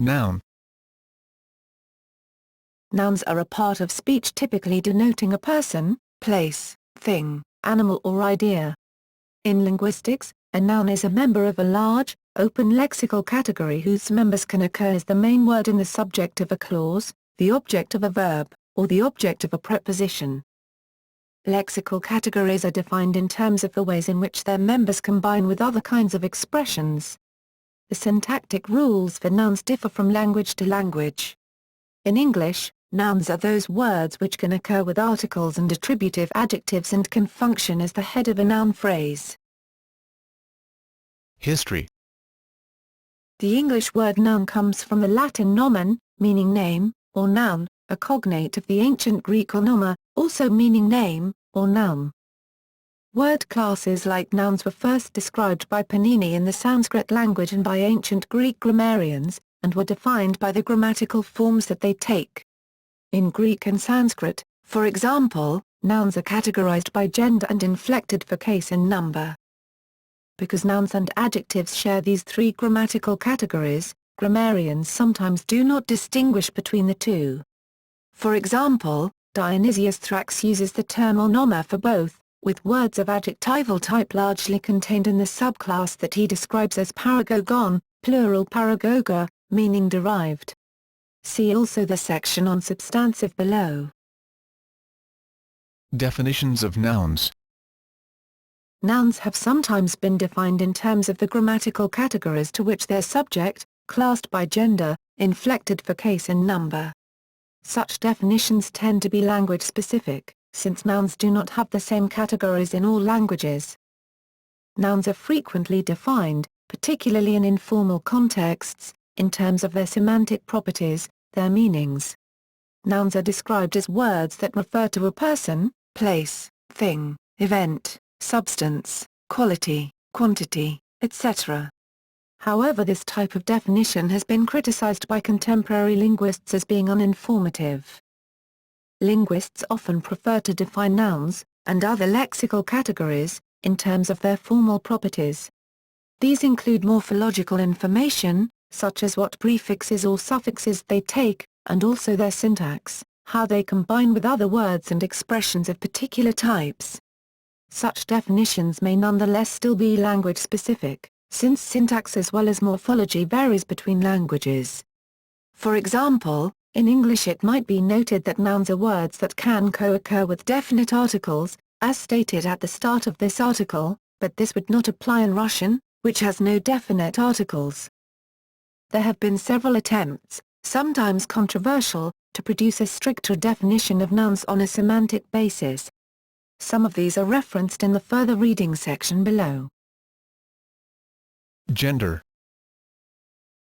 Noun. Nouns are a part of speech typically denoting a person, place, thing, animal or idea. In linguistics, a noun is a member of a large, open lexical category whose members can occur as the main word in the subject of a clause, the object of a verb, or the object of a preposition. Lexical categories are defined in terms of the ways in which their members combine with other kinds of expressions. The syntactic rules for nouns differ from language to language. In English, nouns are those words which can occur with articles and attributive adjectives and can function as the head of a noun phrase. History. The English word noun comes from the Latin nomen, meaning name, or noun, a cognate of the ancient Greek onoma, also meaning name, or noun. Word classes like nouns were first described by Panini in the Sanskrit language and by ancient Greek grammarians, and were defined by the grammatical forms that they take. In Greek and Sanskrit, for example, nouns are categorized by gender and inflected for case and number. Because nouns and adjectives share these three grammatical categories, grammarians sometimes do not distinguish between the two. For example, Dionysius Thrax uses the term onoma for both, with words of adjectival type largely contained in the subclass that he describes as paragogon, plural paragoga, meaning derived. See also the section on substantive below. Definitions of nouns. Nouns have sometimes been defined in terms of the grammatical categories to which they're subject, classed by gender, inflected for case and number. Such definitions tend to be language-specific, since nouns do not have the same categories in all languages. Nouns are frequently defined, particularly in informal contexts, in terms of their semantic properties, their meanings. Nouns are described as words that refer to a person, place, thing, event, substance, quality, quantity, etc. However, this type of definition has been criticized by contemporary linguists as being uninformative. Linguists often prefer to define nouns, and other lexical categories, in terms of their formal properties. These include morphological information, such as what prefixes or suffixes they take, and also their syntax, how they combine with other words and expressions of particular types. Such definitions may nonetheless still be language-specific, since syntax as well as morphology varies between languages. For example, in English it might be noted that nouns are words that can co-occur with definite articles, as stated at the start of this article, but this would not apply in Russian, which has no definite articles. There have been several attempts, sometimes controversial, to produce a stricter definition of nouns on a semantic basis. Some of these are referenced in the further reading section below. Gender.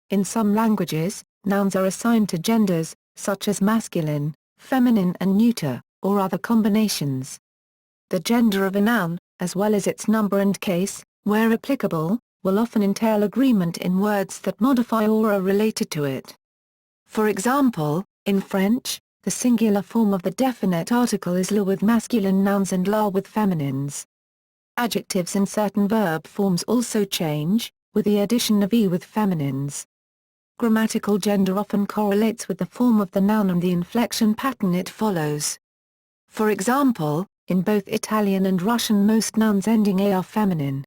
In some languages, nouns are assigned to genders, such as masculine, feminine and neuter, or other combinations. The gender of a noun, as well as its number and case, where applicable, will often entail agreement in words that modify or are related to it. For example, in French, the singular form of the definite article is le with masculine nouns and la with feminines. Adjectives in certain verb forms also change, with the addition of e with feminines. Grammatical gender often correlates with the form of the noun and the inflection pattern it follows. For example, in both Italian and Russian most nouns ending a are feminine.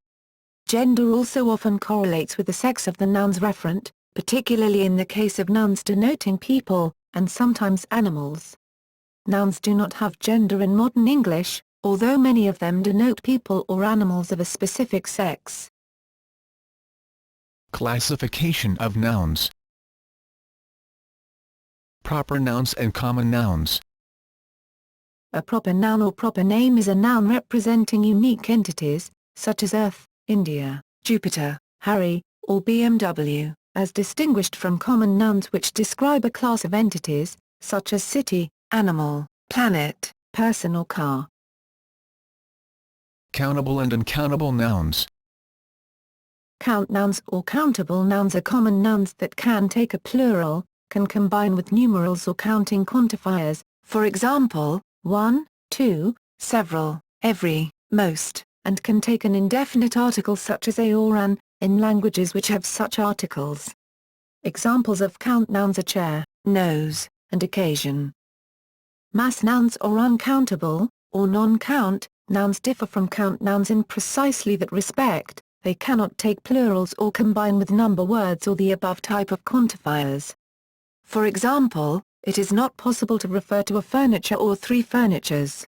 Gender also often correlates with the sex of the noun's referent, particularly in the case of nouns denoting people, and sometimes animals. Nouns do not have gender in modern English, although many of them denote people or animals of a specific sex. Classification of nouns. Proper nouns and common nouns. A proper noun or proper name is a noun representing unique entities, such as Earth, India, Jupiter, Harry, or BMW, as distinguished from common nouns which describe a class of entities, such as city, animal, planet, person or car. Countable and uncountable nouns. Count nouns or countable nouns are common nouns that can take a plural, can combine with numerals or counting quantifiers, for example, one, two, several, every, most, and can take an indefinite article such as a or an, in languages which have such articles. Examples of count nouns are chair, nose, and occasion. Mass nouns or uncountable, or non-count, nouns differ from count nouns in precisely that respect: they cannot take plurals or combine with number words or the above type of quantifiers. For example, it is not possible to refer to a furniture or three furnitures.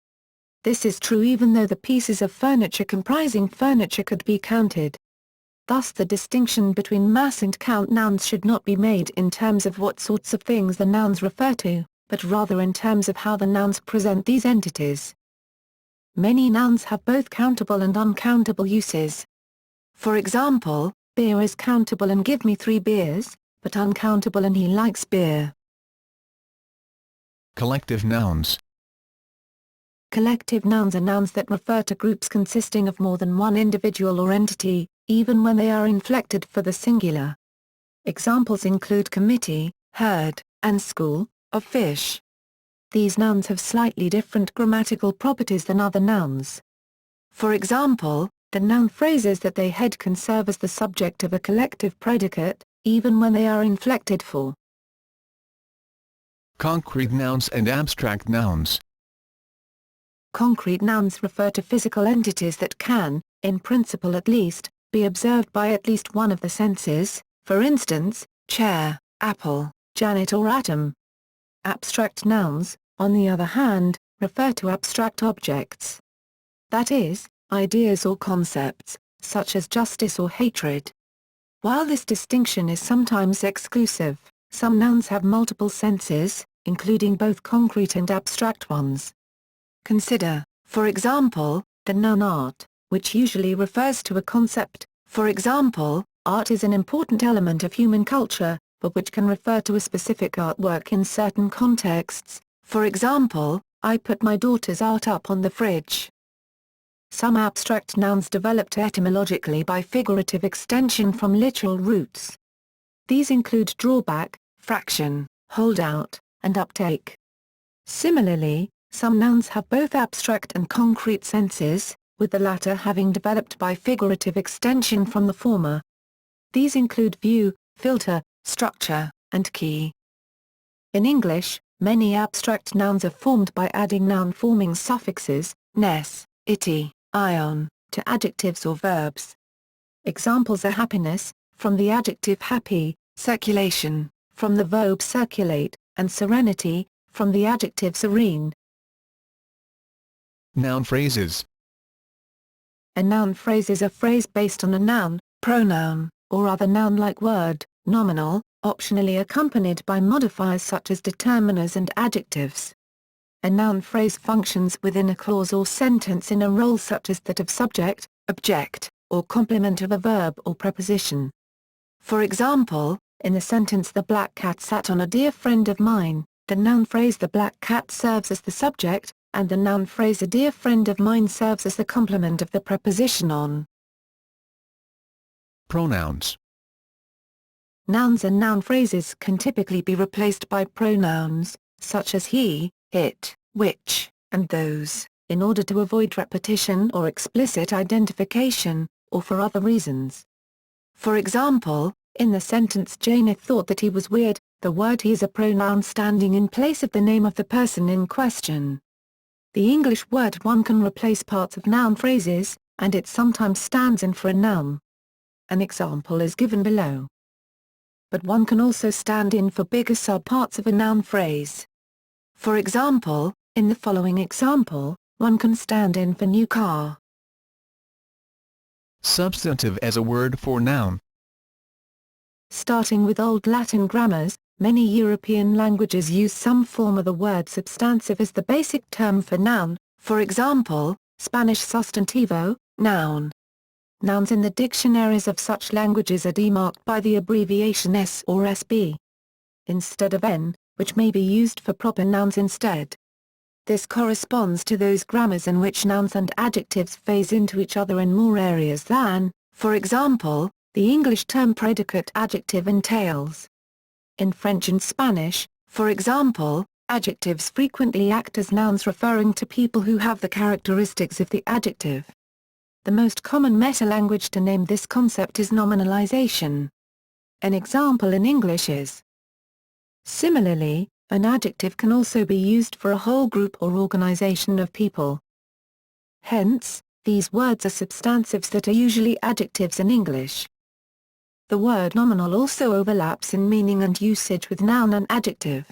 This is true even though the pieces of furniture comprising furniture could be counted. Thus the distinction between mass and count nouns should not be made in terms of what sorts of things the nouns refer to, but rather in terms of how the nouns present these entities. Many nouns have both countable and uncountable uses. For example, beer is countable and give me 3 beers, but uncountable and he likes beer. Collective nouns. Collective nouns are nouns that refer to groups consisting of more than one individual or entity, even when they are inflected for the singular. Examples include committee, herd, and school of fish. These nouns have slightly different grammatical properties than other nouns. For example, the noun phrases that they head can serve as the subject of a collective predicate, even when they are inflected for. Concrete nouns and abstract nouns. Concrete nouns refer to physical entities that can, in principle at least, be observed by at least one of the senses, for instance, chair, apple, Janet or atom. Abstract nouns, on the other hand, refer to abstract objects. That is, ideas or concepts, such as justice or hatred. While this distinction is sometimes exclusive, some nouns have multiple senses, including both concrete and abstract ones. Consider, for example, the noun art, which usually refers to a concept. For example, art is an important element of human culture, but which can refer to a specific artwork in certain contexts. For example, I put my daughter's art up on the fridge. Some abstract nouns developed etymologically by figurative extension from literal roots. These include drawback, fraction, holdout, and uptake. Similarly, some nouns have both abstract and concrete senses, with the latter having developed by figurative extension from the former. These include view, filter, structure, and key. In English, many abstract nouns are formed by adding noun-forming suffixes, ness, ity, ion, to adjectives or verbs. Examples are happiness, from the adjective happy, circulation, from the verb circulate, and serenity, from the adjective serene. Noun phrases. A noun phrase is a phrase based on a noun, pronoun, or other noun-like word, nominal, optionally accompanied by modifiers such as determiners and adjectives. A noun phrase functions within a clause or sentence in a role such as that of subject, object, or complement of a verb or preposition. For example, in the sentence "The black cat sat on a dear friend of mine," the noun phrase "the black cat" serves as the subject, and the noun phrase "a dear friend of mine" serves as the complement of the preposition on. Pronouns. Nouns and noun phrases can typically be replaced by pronouns, such as he, it, which, and those, in order to avoid repetition or explicit identification, or for other reasons. For example, in the sentence "Jane thought that he was weird," the word he is a pronoun standing in place of the name of the person in question. The English word one can replace parts of noun phrases, and it sometimes stands in for a noun. An example is given below. But one can also stand in for bigger subparts of a noun phrase. For example, in the following example, one can stand in for new car. Substantive as a word for noun. Starting with Old Latin grammars, many European languages use some form of the word substantive as the basic term for noun, for example, Spanish sustantivo, noun. Nouns in the dictionaries of such languages are demarked by the abbreviation S or SB, instead of N, which may be used for proper nouns instead. This corresponds to those grammars in which nouns and adjectives phase into each other in more areas than, for example, the English term predicate adjective entails. In French and Spanish, for example, adjectives frequently act as nouns referring to people who have the characteristics of the adjective. The most common meta-language to name this concept is nominalization. An example in English is. Similarly, an adjective can also be used for a whole group or organization of people. Hence, these words are substantives that are usually adjectives in English. The word nominal also overlaps in meaning and usage with noun and adjective.